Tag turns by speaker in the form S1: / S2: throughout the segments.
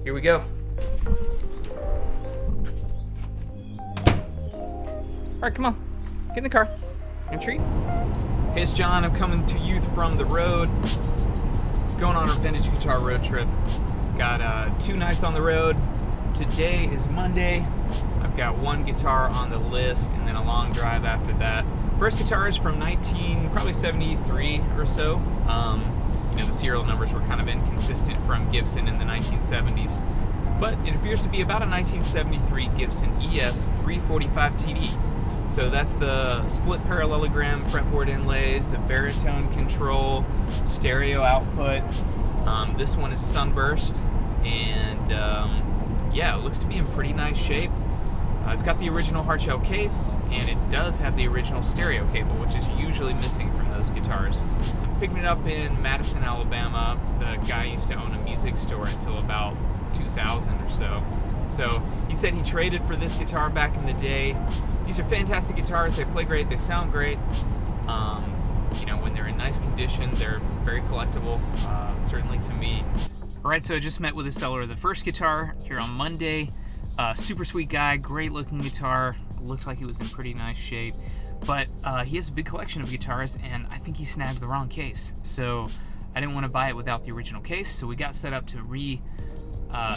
S1: Here we go. All right, come on. Get in the car. Entry. Hey, it's John. I'm coming to you from the road. Going on a vintage guitar road trip. Got 2 nights on the road. Today is Monday. I've got 1 guitar on the list and then a long drive after that. First guitar is from probably 73 or so. The serial numbers were kind of inconsistent from Gibson in the 1970s. But it appears to be about a 1973 Gibson ES-345TD. So that's the split parallelogram fretboard inlays, the baritone control, stereo output. This one is Sunburst, and yeah, it looks to be in pretty nice shape. It's got the original hardshell case, and it does have the original stereo cable, which is usually missing from those guitars. I'm picking it up in Madison, Alabama. The guy used to own a music store until about 2000 or so. So he said he traded for this guitar back in the day. These are fantastic guitars. They play great. They sound great. When they're in nice condition, they're very collectible, certainly to me. All right, so I just met with the seller of the first guitar here on Monday. Super sweet guy, great looking guitar. Looks like he was in pretty nice shape. But he has a big collection of guitars, and I think he snagged the wrong case. So I didn't want to buy it without the original case, so we got set up to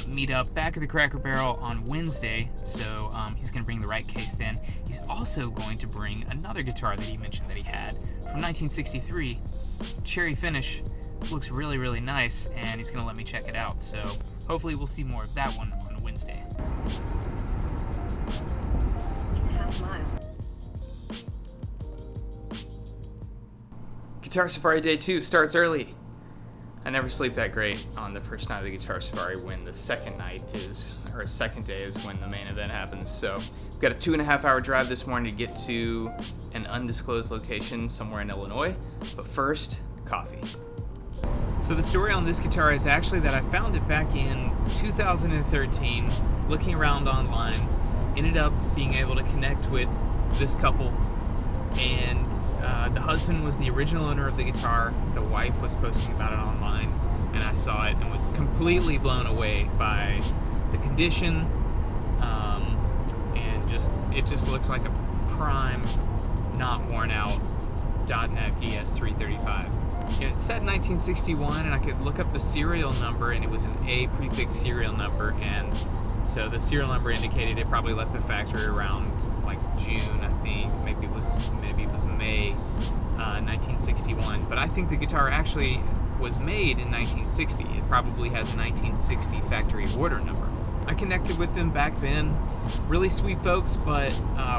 S1: meet up back at the Cracker Barrel on Wednesday. So he's going to bring the right case then. He's also going to bring another guitar that he mentioned that he had from 1963, cherry finish. Looks really, really nice, and he's going to let me check it out. So hopefully we'll see more of that one on Wednesday. Guitar Safari Day 2 starts early. I never sleep that great on the first night of the Guitar Safari when the second day is when the main event happens. So we've got a 2.5-hour drive this morning to get to an undisclosed location somewhere in Illinois. But first, coffee. So the story on this guitar is actually that I found it back in 2013, looking around online, ended up being able to connect with this couple, and the husband was the original owner of the guitar. The wife was posting about it online, and I saw it and was completely blown away by the condition, and it just looks like a prime, not worn out .NET ES-335. It said 1961, and I could look up the serial number, and it was an A prefix serial number, and so the serial number indicated it probably left the factory around like June, I think. Maybe it was May 1961. But I think the guitar actually was made in 1960. It probably has a 1960 factory order number. I connected with them back then. Really sweet folks, but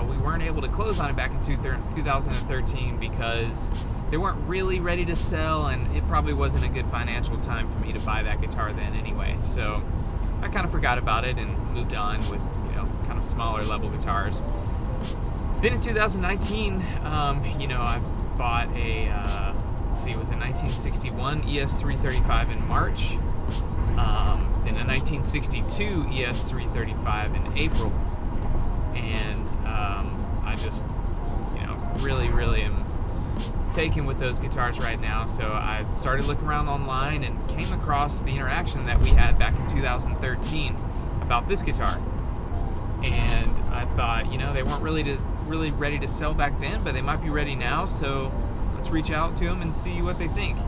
S1: we weren't able to close on it back in 2013 because they weren't really ready to sell, and it probably wasn't a good financial time for me to buy that guitar then anyway. So I kind of forgot about it and moved on with, kind of smaller level guitars. Then in 2019, I bought it was a 1961 ES-335 in March, then a 1962 ES-335 in April, and I just, really, really am taken with those guitars right now. So I started looking around online and came across the interaction that we had back in 2013 about this guitar, and I thought, they weren't really ready to sell back then, but they might be ready now, so let's reach out to them and see what they think.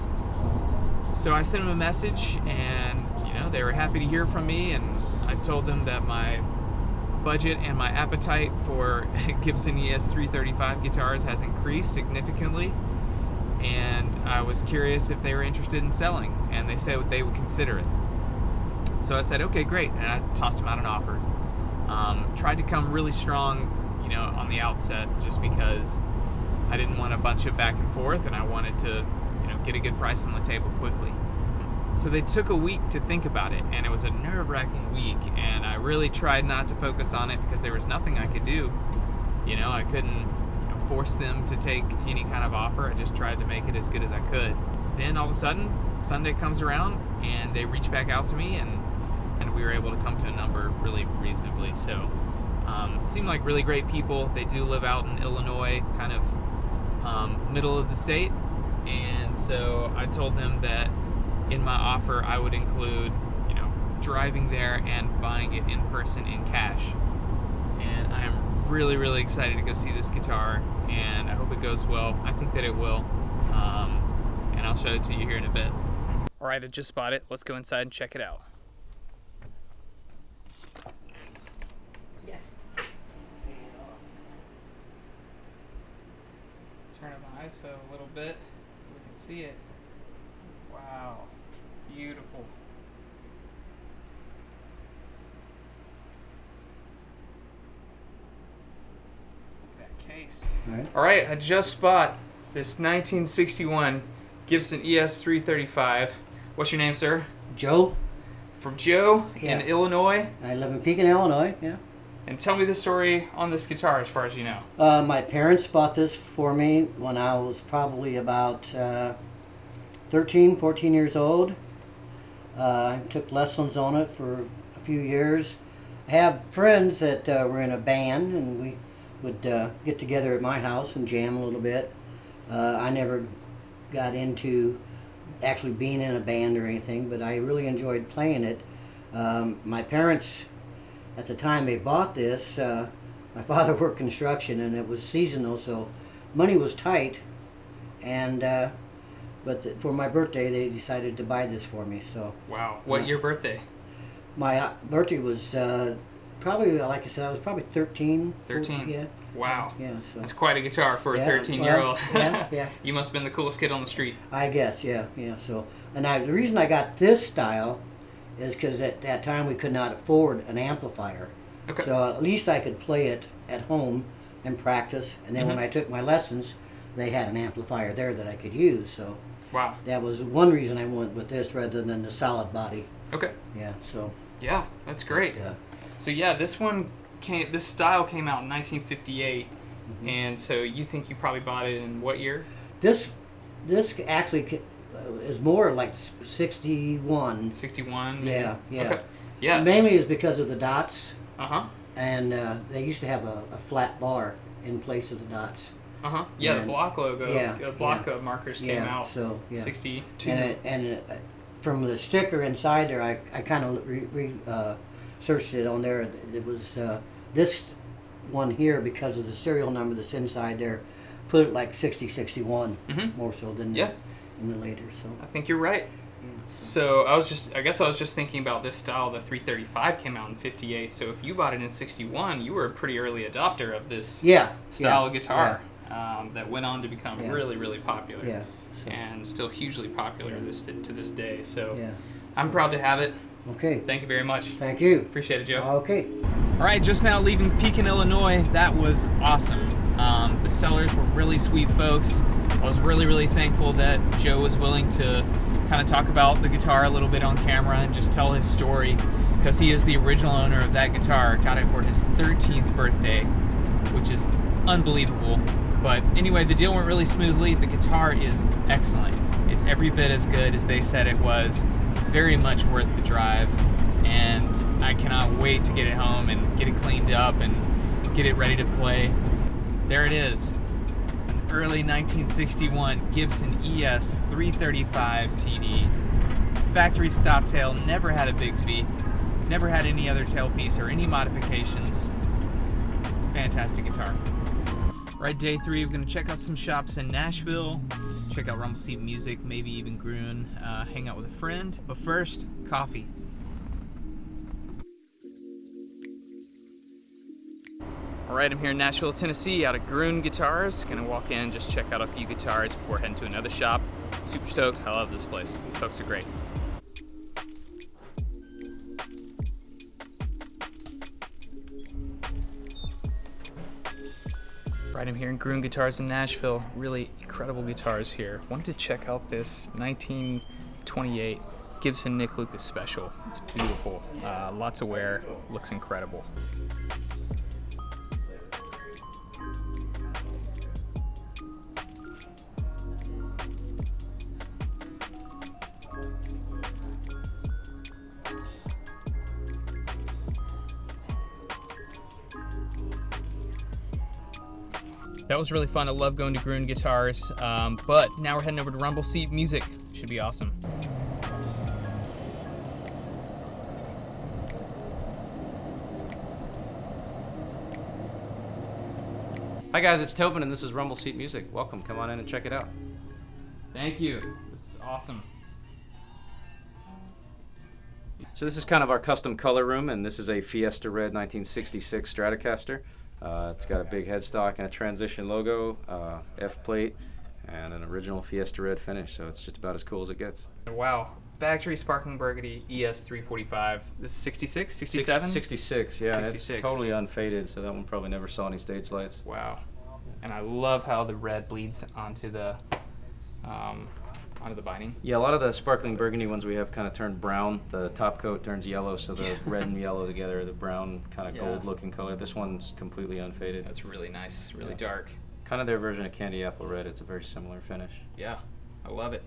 S1: So I sent them a message, and they were happy to hear from me, and I told them that my budget and my appetite for Gibson ES-335 guitars has increased significantly, and I was curious if they were interested in selling, and they said they would consider it. So I said, okay, great, and I tossed them out an offer. Tried to come really strong, on the outset, just because I didn't want a bunch of back and forth, and I wanted to, get a good price on the table quickly. So they took a week to think about it, and it was a nerve-wracking week, and I really tried not to focus on it because there was nothing I could do. I couldn't force them to take any kind of offer. I just tried to make it as good as I could. Then all of a sudden, Sunday comes around, and they reached back out to me, and we were able to come to a number really reasonably. So seemed like really great people. They do live out in Illinois, kind of middle of the state, and so I told them that in my offer I would include driving there and buying it in person in cash. And I am really, really excited to go see this guitar, and I hope it goes well. I think that it will, and I'll show it to you here in a bit. All right, I just bought it. Let's go inside and check it out. Turn up my ISO a little bit so we can see it. Wow, beautiful. That case. All right, I just bought this 1961 Gibson ES-335. What's your name, sir?
S2: Joe.
S1: From Joe in Illinois.
S2: I live in Pekin, Illinois, yeah.
S1: And tell me the story on this guitar as far as you know.
S2: My parents bought this for me when I was probably about 13, 14 years old. I took lessons on it for a few years. I have friends that were in a band, and we would get together at my house and jam a little bit. I never got into actually being in a band or anything, but I really enjoyed playing it. My parents, at the time they bought this, my father worked construction and it was seasonal, so money was tight. And but for my birthday, they decided to buy this for me. So
S1: wow, what your birthday?
S2: My birthday was probably, like I said, I was probably 13.
S1: 13.
S2: Yeah.
S1: Wow.
S2: Yeah. So
S1: that's quite a guitar for a 13-year-old.
S2: Yeah.
S1: You must have been the coolest kid on the street.
S2: I guess. Yeah. So, and the reason I got this style is because at that time we could not afford an amplifier.
S1: Okay.
S2: So at least I could play it at home and practice. And then when I took my lessons, they had an amplifier there that I could use. So
S1: wow,
S2: that was one reason I went with this rather than the solid body.
S1: Okay.
S2: Yeah. So.
S1: Yeah, that's great. So yeah, this style came out in 1958, and so you think you probably bought it in what year?
S2: This actually is more like 61.
S1: 61.
S2: Yeah.
S1: Okay. Yes.
S2: Mainly is because of the dots. And they used to have a flat bar in place of the dots.
S1: Yeah, the block logo. The block markers came out.
S2: So
S1: 62.
S2: And from the sticker inside there, I kind of searched it on there. It was this one here, because of the serial number that's inside there, put it like 6061 more so than in the later. So
S1: I think you're right. So I guess I was just thinking about this style. The 335 came out in 58. So if you bought it in 61, you were a pretty early adopter of this style of guitar that went on to become really, really popular.
S2: Yeah.
S1: And still hugely popular to this day. So I'm proud to have it.
S2: Okay.
S1: Thank you very much.
S2: Thank you.
S1: Appreciate it, Joe.
S2: Okay.
S1: All right, just now leaving Pekin, Illinois. That was awesome. The sellers were really sweet folks. I was really, really thankful that Joe was willing to kind of talk about the guitar a little bit on camera and just tell his story, because he is the original owner of that guitar. Got it for his 13th birthday, which is unbelievable. But anyway, the deal went really smoothly. The guitar is excellent. It's every bit as good as they said it was. Very much worth the drive, and I cannot wait to get it home and get it cleaned up and get it ready to play. There it is, an early 1961 Gibson ES-335TD. Factory stop tail, never had a Bigsby, never had any other tailpiece or any modifications. Fantastic guitar. Right, day 3, we're going to check out some shops in Nashville, check out Rumble Seat Music, maybe even Groon, hang out with a friend. But first, coffee. All right, I'm here in Nashville, Tennessee, out of Groon Guitars. Gonna walk in, just check out a few guitars before heading to another shop. Super stoked. I love this place. These folks are great. Right, I'm here in Groon Guitars in Nashville. Really incredible guitars here. Wanted to check out this 1928 Gibson Nick Lucas Special. It's beautiful. Lots of wear. Looks incredible. That was really fun. I love going to Groon Guitars, but now we're heading over to Rumble Seat Music. Should be awesome.
S3: Hi guys, it's Tobin and this is Rumble Seat Music. Welcome, come on in and check it out.
S1: Thank you. This is awesome.
S3: So this is kind of our custom color room, and this is a Fiesta Red 1966 Stratocaster. It's got a big headstock and a transition logo, F-plate, and an original Fiesta Red finish, so it's just about as cool as it gets.
S1: Wow. Factory Sparkling Burgundy ES-345. This is 66, 67?
S3: 66, yeah.
S1: 66.
S3: It's totally unfaded, so that one probably never saw any stage lights.
S1: Wow. And I love how the red bleeds onto the binding.
S3: Yeah, a lot of the Sparkling Burgundy ones we have kind of turned brown. The top coat turns yellow, so the red and yellow together, the brown kind of gold looking color. This one's completely unfaded.
S1: That's really nice, really dark.
S3: Kind of their version of Candy Apple Red. It's a very similar finish.
S1: Yeah, I love it.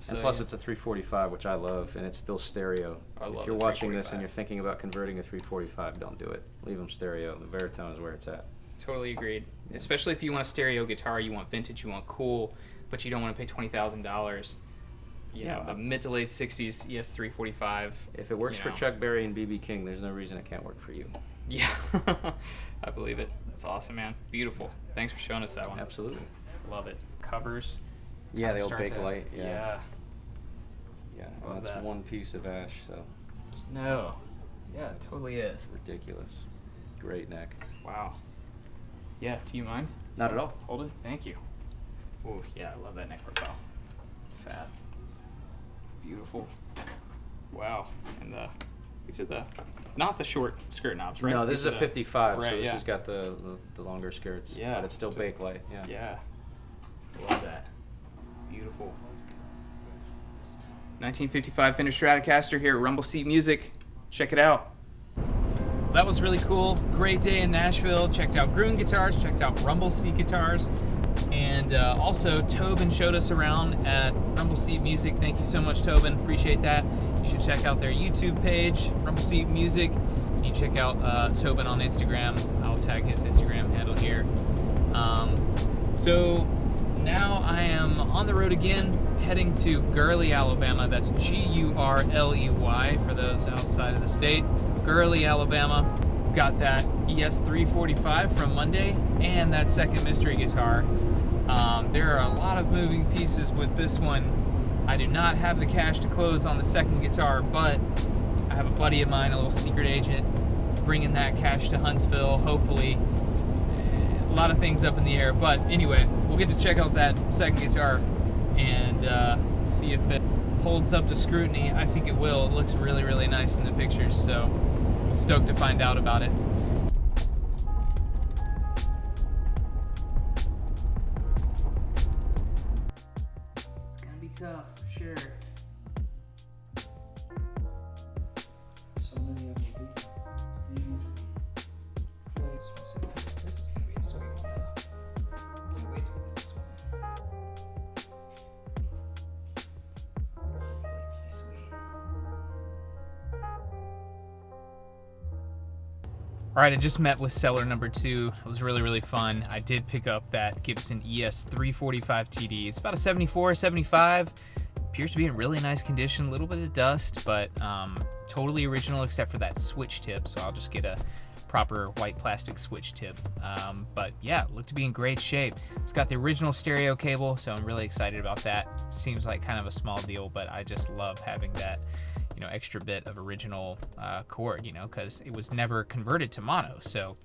S3: And plus it's a 345, which I love, and it's still stereo.
S1: I love
S3: If you're watching this and you're thinking about converting a 345, don't do it. Leave them stereo. The Veritone is where it's at.
S1: Totally agreed. Especially if you want a stereo guitar, you want vintage, you want cool, but you don't want to pay $20,000. You know, the mid to late 60s ES-345.
S3: If it works for Chuck Berry and B.B. King, there's no reason it can't work for you.
S1: Yeah, I believe it. That's awesome, man. Beautiful. Thanks for showing us that one.
S3: Absolutely.
S1: Love it. Covers.
S3: Yeah, the old Bakelite.
S1: Yeah.
S3: Yeah, and that's one piece of ash, so.
S1: No. Yeah, it totally is.
S3: It's ridiculous. Great neck.
S1: Wow. Yeah, do you mind?
S3: Not at all.
S1: Hold it. Thank you. Oh, yeah, I love that neck profile. Fat. Beautiful. Wow. And these are not the short skirt knobs, right?
S3: No, this is a 55,
S1: right,
S3: so this has got the longer skirts.
S1: Yeah.
S3: But it's still Bakelite, yeah.
S1: Yeah. Love that. Beautiful. 1955 Fender Stratocaster here at Rumble Seat Music. Check it out. That was really cool. Great day in Nashville. Checked out Gruen Guitars, checked out Rumble Seat Guitars, and also Tobin showed us around at Rumble Seat Music. Thank you so much, Tobin. Appreciate that. You should check out their YouTube page, Rumble Seat Music. You can check out Tobin on Instagram. I'll tag his Instagram handle here. So now I am on the road again, heading to Gurley, Alabama. That's G-U-R-L-E-Y for those outside of the state. Gurley, Alabama. Got that ES-345 from Monday and that second mystery guitar. There are a lot of moving pieces with this one. I do not have the cash to close on the second guitar, but I have a buddy of mine, a little secret agent, bringing that cash to Huntsville, hopefully. A lot of things up in the air, but anyway, we'll get to check out that second guitar and see if it holds up to scrutiny. I think it will. It looks really, really nice in the pictures, so I'm stoked to find out about it. It's gonna be tough, for sure. So many of them This is gonna be a sweet one though. Can't wait to play this one. Really sweet. Alright, I just met with seller number 2. It was really, really fun. I did pick up that Gibson ES-345TD. It's about a 74, 75. Appears to be in really nice condition. A little bit of dust, but totally original except for that switch tip. So I'll just get a proper white plastic switch tip. But yeah, looked to be in great shape. It's got the original stereo cable, so I'm really excited about that. Seems like kind of a small deal, but I just love having that, you know, extra bit of original cord, you know, because it was never converted to mono, so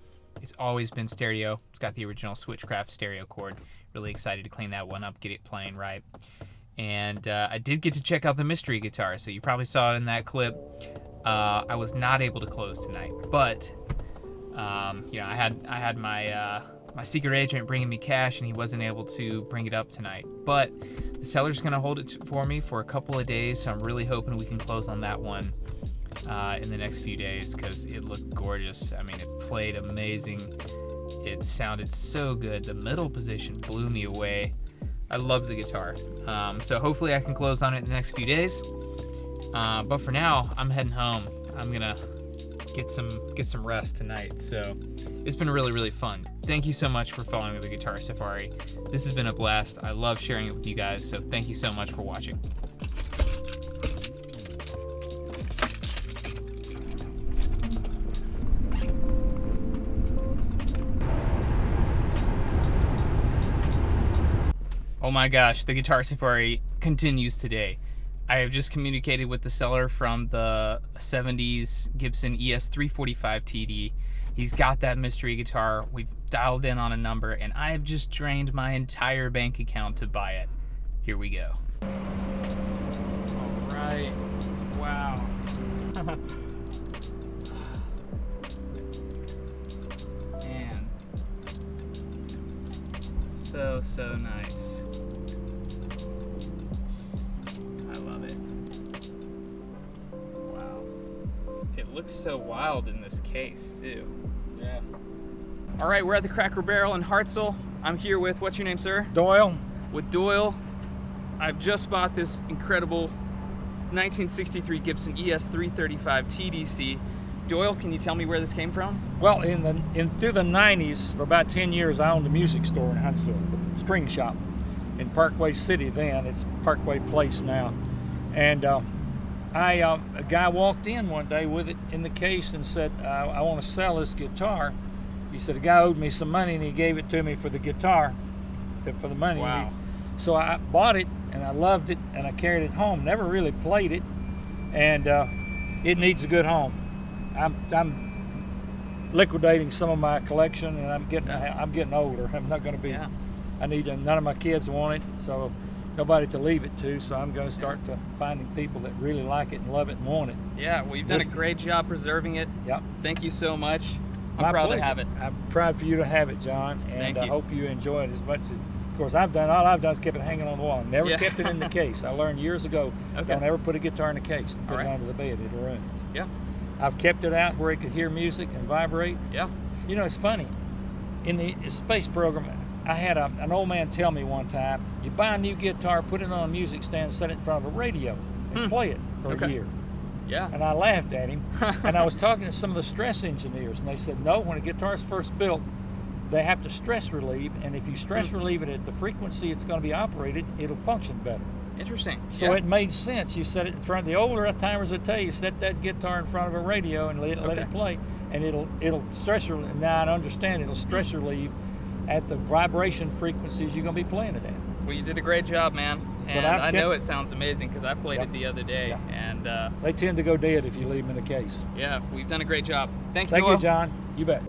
S1: it's always been stereo. It's got the original Switchcraft stereo cord. Really excited to clean that one up, get it playing right. And I did get to check out the mystery guitar, so you probably saw it in that clip. I was not able to close tonight, but you know, I had my my secret agent bringing me cash, and he wasn't able to bring it up tonight. But the seller's gonna hold it for me for a couple of days, so I'm really hoping we can close on that one in the next few days, because it looked gorgeous. I mean, it played amazing. It sounded so good. The middle position blew me away. I love the guitar. So hopefully I can close on it in the next few days. But for now, I'm heading home. I'm gonna get some rest tonight. So it's been really, really fun. Thank you so much for following the Guitar Safari. This has been a blast. I love sharing it with you guys. So thank you so much for watching. Oh my gosh, the guitar safari continues today. I have just communicated with the seller from the 70s Gibson ES-345TD. He's got that mystery guitar. We've dialed in on a number, and I have just drained my entire bank account to buy it. Here we go. All right. Wow. Man. So nice. I love it. Wow. It looks so wild in this case, too.
S4: Yeah.
S1: All right, we're at the Cracker Barrel in Hartselle. I'm here with, what's your name, sir?
S4: Doyle.
S1: With Doyle. I've just bought this incredible 1963 Gibson ES-335TD. Doyle, can you tell me where this came from?
S4: Well, through the 90s, for about 10 years, I owned a music store in Huntsville, the string shop in Parkway City then. It's Parkway Place now. And a guy walked in one day with it in the case and said, I want to sell this guitar. He said a guy owed me some money and he gave it to me for the guitar, for the money.
S1: Wow.
S4: So I bought it and I loved it and I carried it home. Never really played it, and it needs a good home. I'm liquidating some of my collection, and I'm getting older. I'm not going to be.
S1: Yeah.
S4: I need none of my kids want it, so nobody to leave it to. So I'm going to start finding people that really like it and love it and want it.
S1: Yeah, well, you've done a great job preserving it.
S4: Yep.
S1: Thank you so much. I'm
S4: My
S1: proud
S4: pleasure.
S1: to have it.
S4: I'm proud for you to have it, John, and
S1: Thank
S4: I
S1: you.
S4: hope you enjoy it as much as. Of course, all I've done is kept it hanging on the wall. Never
S1: Yeah.
S4: kept it in the case. I learned years ago.
S1: Okay.
S4: Don't ever put a guitar in a case. Put
S1: All right.
S4: it under the bed. It'll ruin it.
S1: Yeah.
S4: I've kept it out where it could hear music and vibrate.
S1: Yeah.
S4: You know, it's funny. In the space program, I had an old man tell me one time, you buy a new guitar, put it on a music stand, set it in front of a radio, and play it for
S1: Okay.
S4: a year.
S1: Yeah.
S4: And I laughed at him. And I was talking to some of the stress engineers, and they said, no, when a guitar is first built, they have to stress relieve, and if you stress relieve it at the frequency it's going to be operated, it'll function better.
S1: Interesting.
S4: So
S1: yeah.
S4: it made sense. You set it in front of the older timers will tell you, set that guitar in front of a radio and let
S1: Okay.
S4: it play, and it'll stress relieve. Now I understand it'll stress relieve at the vibration frequencies you're going to be playing it at.
S1: Well, you did a great job, man. And
S4: I've
S1: I
S4: kept-
S1: know it sounds amazing because I played
S4: Yep.
S1: it the other day.
S4: Yep.
S1: And
S4: They tend to go dead if you leave them in a case.
S1: yeah, we've done a great job. Thank you,
S4: Thank
S1: Doyle.
S4: you, John. You bet.